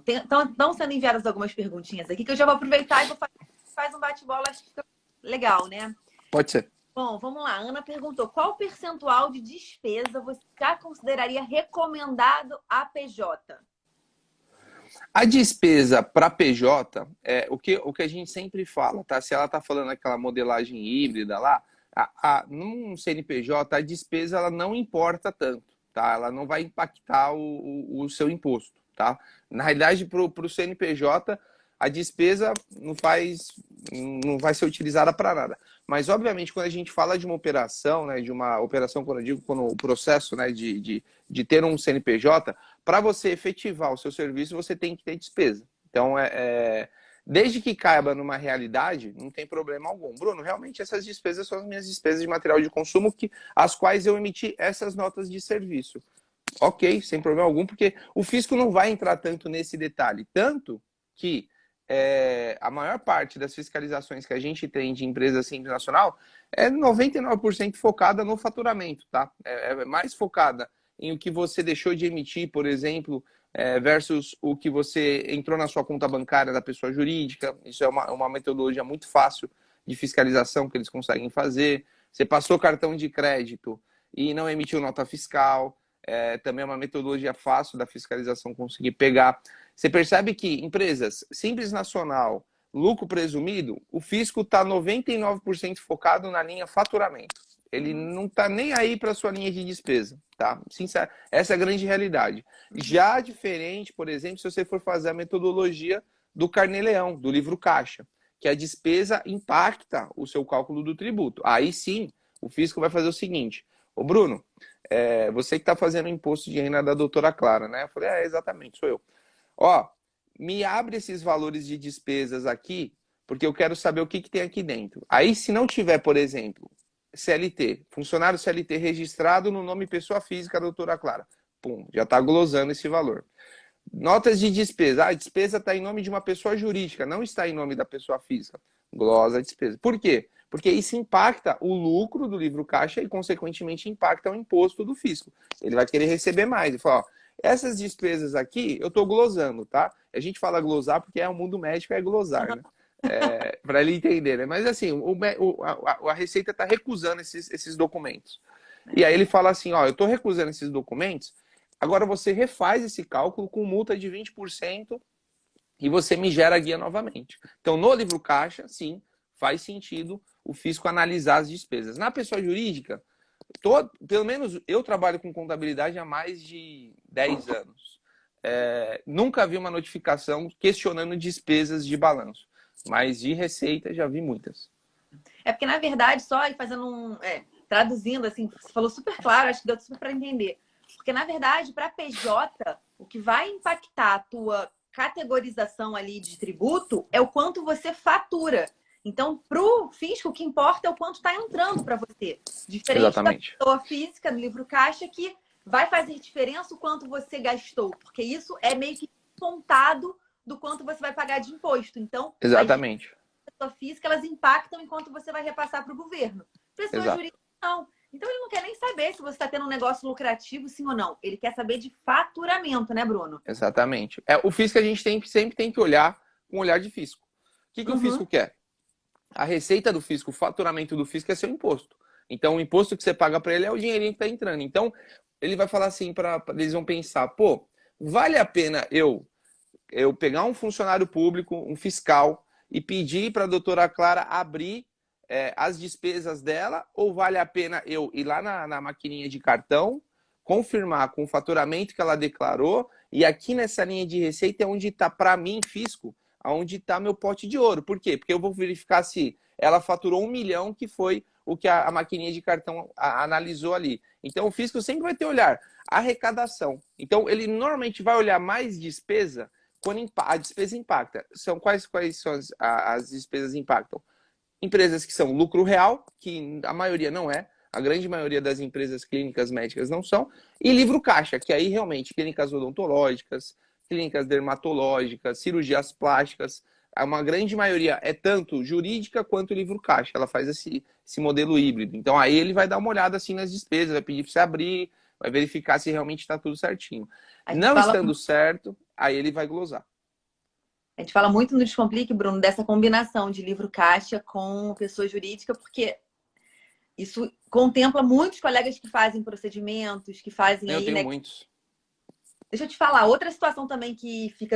Estão sendo enviadas algumas perguntinhas aqui que eu já vou aproveitar e vou fazer um bate-bola, acho que fica legal, né? Pode ser. Bom, vamos lá. A Ana perguntou, qual percentual de despesa você já consideraria recomendado a PJ? A despesa para PJ, o que a gente sempre fala, tá? Se ela está falando aquela modelagem híbrida lá, num CNPJ, a despesa ela não importa tanto, tá? Ela não vai impactar o seu imposto, tá? Na realidade, para o CNPJ, a despesa não vai ser utilizada para nada. Mas, obviamente, quando a gente fala de uma operação, né, de uma operação, quando eu digo o processo, né, de ter um CNPJ, para você efetivar o seu serviço, você tem que ter despesa. Então, desde que caiba numa realidade, não tem problema algum. Bruno, realmente essas despesas são as minhas despesas de material de consumo, as quais eu emiti essas notas de serviço. Ok, sem problema algum, porque o fisco não vai entrar tanto nesse detalhe. Tanto que a maior parte das fiscalizações que a gente tem de empresa simples nacional é 99% focada no faturamento, tá? É mais focada em o que você deixou de emitir, por exemplo, versus o que você entrou na sua conta bancária da pessoa jurídica. Isso é uma metodologia muito fácil de fiscalização que eles conseguem fazer. Você passou cartão de crédito e não emitiu nota fiscal. Também é uma metodologia fácil da fiscalização conseguir pegar. Você percebe que empresas Simples Nacional, lucro presumido, o fisco está 99% focado na linha faturamento. Ele não está nem aí para a sua linha de despesa, tá? Sincero, essa é a grande realidade. Já diferente, por exemplo, se você for fazer a metodologia do Carnê-Leão, do livro caixa, que a despesa impacta o seu cálculo do tributo. Aí sim, o fisco vai fazer o seguinte: ô Bruno, você que está fazendo o imposto de renda da doutora Clara, né? Eu falei, exatamente, sou eu. Ó, me abre esses valores de despesas aqui, porque eu quero saber o que tem aqui dentro. Aí, se não tiver, por exemplo, CLT, funcionário CLT registrado no nome pessoa física, doutora Clara, pum, já está glosando esse valor. Notas de despesa. A despesa está em nome de uma pessoa jurídica, não está em nome da pessoa física. Glosa a despesa. Por quê? Porque isso impacta o lucro do livro caixa e, consequentemente, impacta o imposto do fisco. Ele vai querer receber mais. Ele fala, ó, essas despesas aqui eu estou glosando, tá? A gente fala glosar porque o mundo médico é glosar, né? Para ele entender, né? Mas assim, a Receita está recusando esses documentos. E aí ele fala assim, ó, eu estou recusando esses documentos, agora você refaz esse cálculo com multa de 20% e você me gera a guia novamente. Então, no livro caixa, sim, faz sentido o fisco analisar as despesas. Na pessoa jurídica, pelo menos eu trabalho com contabilidade há mais de 10 anos. Nunca vi uma notificação questionando despesas de balanço, mas de receita já vi muitas. Porque, na verdade, só fazendo traduzindo, assim, você falou super claro, acho que deu super para entender. Porque, na verdade, para PJ, o que vai impactar a tua categorização ali de tributo é o quanto você fatura. Então, para o fisco, o que importa é o quanto está entrando para você. Diferente Exatamente. da pessoa física, do livro caixa, que vai fazer diferença o quanto você gastou. Porque isso é meio que contado do quanto você vai pagar de imposto. Então, exatamente. a pessoa física, elas impactam enquanto você vai repassar para o governo. Pessoa jurídica, não. Então, ele não quer nem saber se você está tendo um negócio lucrativo, sim ou não. Ele quer saber de faturamento, né, Bruno? Exatamente. O fisco a gente sempre tem que olhar com um olhar de fisco. O que o fisco quer? A receita do fisco, o faturamento do fisco é seu imposto. Então, o imposto que você paga para ele é o dinheirinho que está entrando. Então, ele vai falar assim, eles vão pensar, pô, vale a pena eu pegar um funcionário público, um fiscal, e pedir para a doutora Clara abrir as despesas dela, ou vale a pena eu ir lá na maquininha de cartão, confirmar com o faturamento que ela declarou, e aqui nessa linha de receita é onde está, para mim, fisco, onde está meu pote de ouro. Por quê? Porque eu vou verificar se ela faturou 1 milhão, que foi o que a maquininha de cartão analisou ali. Então, o fisco sempre vai ter olhar arrecadação. Então, ele normalmente vai olhar mais despesa quando a despesa impacta. Quais são as despesas que impactam? Empresas que são lucro real, que a maioria não é, a grande maioria das empresas clínicas médicas não são, e livro caixa, que aí realmente clínicas odontológicas, clínicas dermatológicas, cirurgias plásticas, uma grande maioria é tanto jurídica quanto livro caixa, ela faz esse modelo híbrido. Então aí ele vai dar uma olhada assim nas despesas, vai pedir para você abrir, vai verificar se realmente está tudo certinho. Não estando certo, aí ele vai glosar. A gente fala muito no Descomplique, Bruno, dessa combinação de livro caixa com pessoa jurídica, porque isso contempla muitos colegas que fazem procedimentos, que fazem Eu aí, tenho né? muitos. Deixa eu te falar, outra situação também que fica